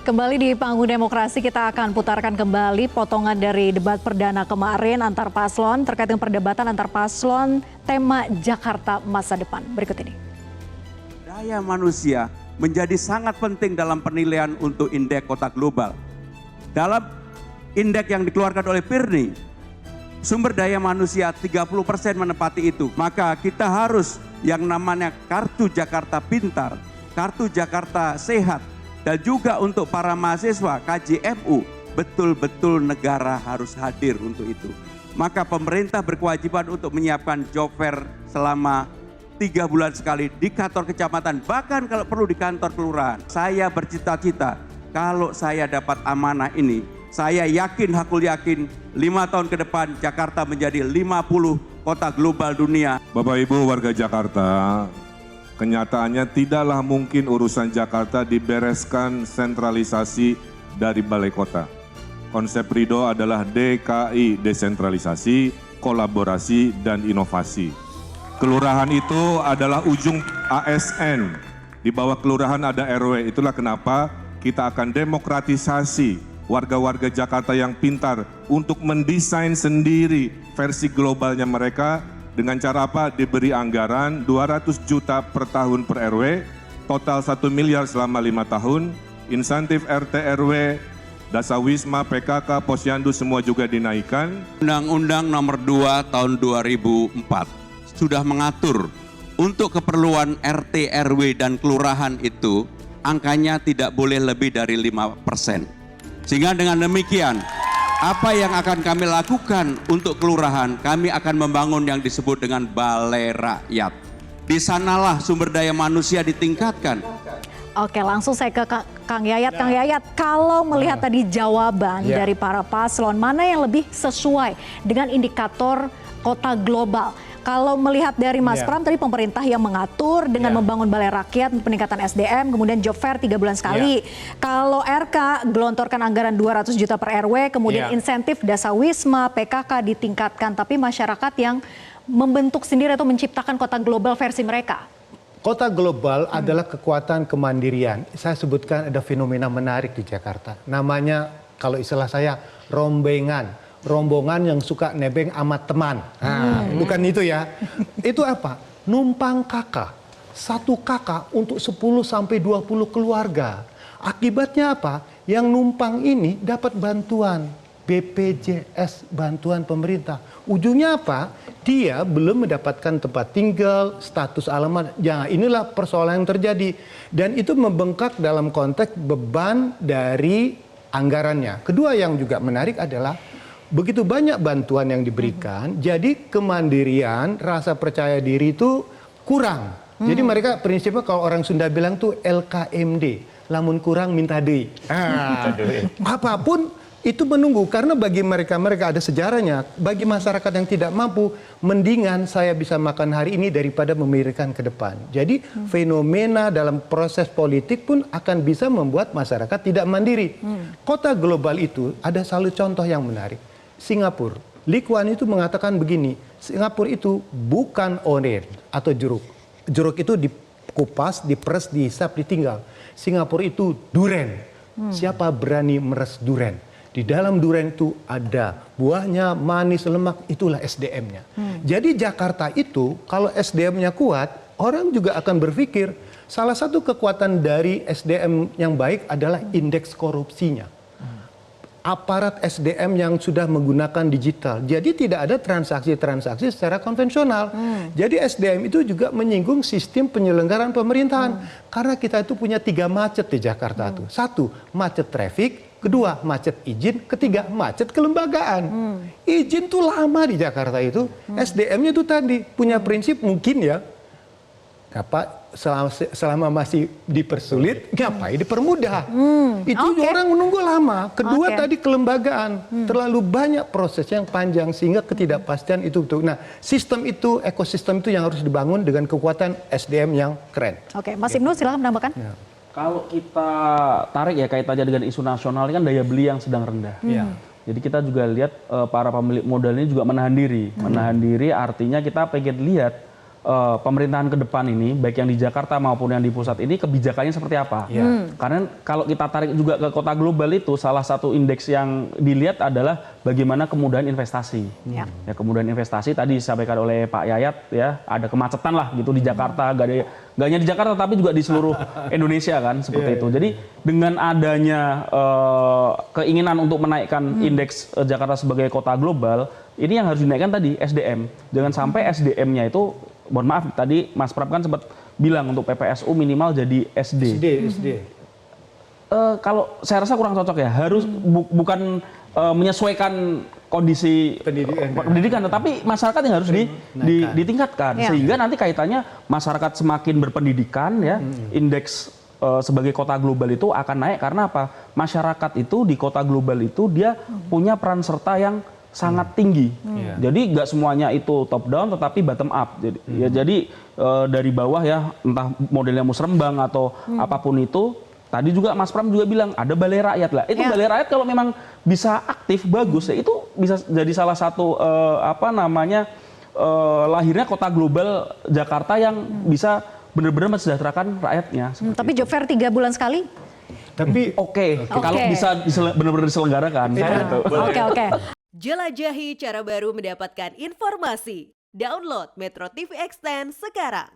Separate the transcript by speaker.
Speaker 1: Kembali di panggung demokrasi, kita akan putarkan kembali potongan dari debat perdana kemarin antar paslon terkait dengan perdebatan antar paslon tema Jakarta masa depan. Berikut ini.
Speaker 2: Daya manusia menjadi sangat penting dalam penilaian untuk indeks kota global. Dalam indeks yang dikeluarkan oleh PIRNI, sumber daya manusia 30% menempati itu. Maka kita harus yang namanya kartu Jakarta Pintar, kartu Jakarta Sehat, dan juga untuk para mahasiswa KJMU, betul-betul negara harus hadir untuk itu. Maka pemerintah berkewajiban untuk menyiapkan job fair selama 3 bulan sekali di kantor kecamatan, bahkan kalau perlu di kantor kelurahan. Saya bercita-cita kalau saya dapat amanah ini, saya yakin, hakul yakin 5 tahun ke depan Jakarta menjadi 50 kota global dunia.
Speaker 3: Bapak Ibu warga Jakarta, kenyataannya tidaklah mungkin urusan Jakarta dibereskan sentralisasi dari balai kota. Konsep Ridho adalah DKI, desentralisasi, kolaborasi, dan inovasi. Kelurahan itu adalah ujung ASN. Di bawah kelurahan ada RW. Itulah kenapa kita akan demokratisasi warga-warga Jakarta yang pintar untuk mendesain sendiri versi globalnya mereka. Dengan cara apa? Diberi anggaran 200 juta per tahun per RW, total 1 miliar selama 5 tahun, insentif RT RW, Dasawisma, PKK, Posyandu semua juga dinaikkan.
Speaker 2: Undang-Undang nomor 2 tahun 2004 sudah mengatur untuk keperluan RT, RW, dan kelurahan itu angkanya tidak boleh lebih dari 5%. Sehingga dengan demikian, apa yang akan kami lakukan untuk kelurahan, kami akan membangun yang disebut dengan balai rakyat. Di sanalah sumber daya manusia ditingkatkan.
Speaker 1: Oke, langsung saya ke Kang Yayat. Kang Yayat, kalau melihat tadi jawaban dari para paslon, mana yang lebih sesuai dengan indikator kota global? Kalau melihat dari Mas Pram, tadi pemerintah yang mengatur dengan membangun balai rakyat, peningkatan SDM, kemudian job fair 3 bulan sekali. Kalau RK gelontorkan anggaran 200 juta per RW, kemudian insentif Dasawisma, PKK ditingkatkan, tapi masyarakat yang membentuk sendiri atau menciptakan kota global versi mereka.
Speaker 4: Kota global adalah kekuatan kemandirian. Saya sebutkan ada fenomena menarik di Jakarta. Namanya, kalau istilah saya, rombongan yang suka nebeng amat teman. Bukan itu ya. Itu apa? Numpang kakak. Satu kakak untuk 10 sampai 20 keluarga. Akibatnya apa? Yang numpang ini dapat bantuan BPJS, bantuan pemerintah. Ujungnya apa? Dia belum mendapatkan tempat tinggal, status alamat. Ya, inilah persoalan yang terjadi. Dan itu membengkak dalam konteks beban dari anggarannya. Kedua yang juga menarik adalah begitu banyak bantuan yang diberikan, jadi kemandirian, rasa percaya diri itu kurang. Jadi mereka prinsipnya kalau orang Sunda bilang tuh LKMD, lamun kurang minta deui. Apapun itu menunggu, karena bagi mereka ada sejarahnya. Bagi masyarakat yang tidak mampu, mendingan saya bisa makan hari ini daripada memikirkan ke depan. Jadi fenomena dalam proses politik pun akan bisa membuat masyarakat tidak mandiri. Kota global itu ada selalu contoh yang menarik. Singapura, Lee Kuan itu mengatakan begini, Singapura itu bukan orange atau jeruk. Jeruk itu dikupas, diperes, dihisap, ditinggal. Singapura itu duren. Siapa berani meres duren? Di dalam duren itu ada buahnya, manis, lemak, itulah SDM-nya. Jadi Jakarta itu kalau SDM-nya kuat, orang juga akan berpikir salah satu kekuatan dari SDM yang baik adalah indeks korupsinya. Aparat SDM yang sudah menggunakan digital. Jadi tidak ada transaksi-transaksi secara konvensional. Jadi SDM itu juga menyinggung sistem penyelenggaraan pemerintahan. Karena kita itu punya 3 macet di Jakarta itu. 1, macet traffic. 2, macet izin. 3, macet kelembagaan. Izin tuh lama di Jakarta itu. SDM-nya itu tadi punya prinsip mungkin ya. Selama masih dipersulit, ngapain dipermudah? Itu orang menunggu lama. Kedua tadi kelembagaan, terlalu banyak proses yang panjang sehingga ketidakpastian itu. Nah, sistem itu, ekosistem itu yang harus dibangun dengan kekuatan SDM yang keren.
Speaker 1: Oke, Mas Ibnu silahkan menambahkan.
Speaker 5: Kalau kita tarik ya kaitannya dengan isu nasional, kan daya beli yang sedang rendah. Jadi kita juga lihat para pemilik modal ini juga menahan diri. Menahan diri artinya kita pengen lihat pemerintahan ke depan ini, baik yang di Jakarta maupun yang di pusat ini, kebijakannya seperti apa. Karena kalau kita tarik juga ke kota global itu, salah satu indeks yang dilihat adalah bagaimana kemudahan investasi. Ya, kemudahan investasi tadi disampaikan oleh Pak Yayat, ya, ada kemacetan lah gitu di Jakarta, gak hanya di Jakarta tapi juga di seluruh Indonesia kan, seperti itu. Jadi dengan adanya keinginan untuk menaikkan indeks Jakarta sebagai kota global, ini yang harus dinaikkan tadi SDM. Jangan sampai SDM-nya itu, mohon maaf, tadi Mas Prab kan sempat bilang untuk PPSU minimal jadi SD.
Speaker 4: SD.
Speaker 5: Kalau saya rasa kurang cocok ya, harus bukan menyesuaikan kondisi pendidikan, tetapi masyarakat yang harus ditingkatkan, sehingga nanti kaitannya masyarakat semakin berpendidikan, ya, indeks sebagai kota global itu akan naik. Karena apa? Masyarakat itu di kota global itu dia punya peran serta yang sangat tinggi. Jadi nggak semuanya itu top down, tetapi bottom up. Jadi dari bawah, ya, entah modelnya musrembang atau apapun itu. Tadi juga Mas Pram juga bilang ada balai rakyat lah. Itu balai rakyat kalau memang bisa aktif bagus, ya, itu bisa jadi salah satu lahirnya kota global Jakarta yang bisa benar-benar mensejahterakan rakyatnya.
Speaker 1: Tapi job fair 3 bulan sekali?
Speaker 4: Tapi
Speaker 5: kalau bisa benar-benar diselenggarakan.
Speaker 1: Oke.
Speaker 6: Jelajahi cara baru mendapatkan informasi. Download Metro TV Extend sekarang.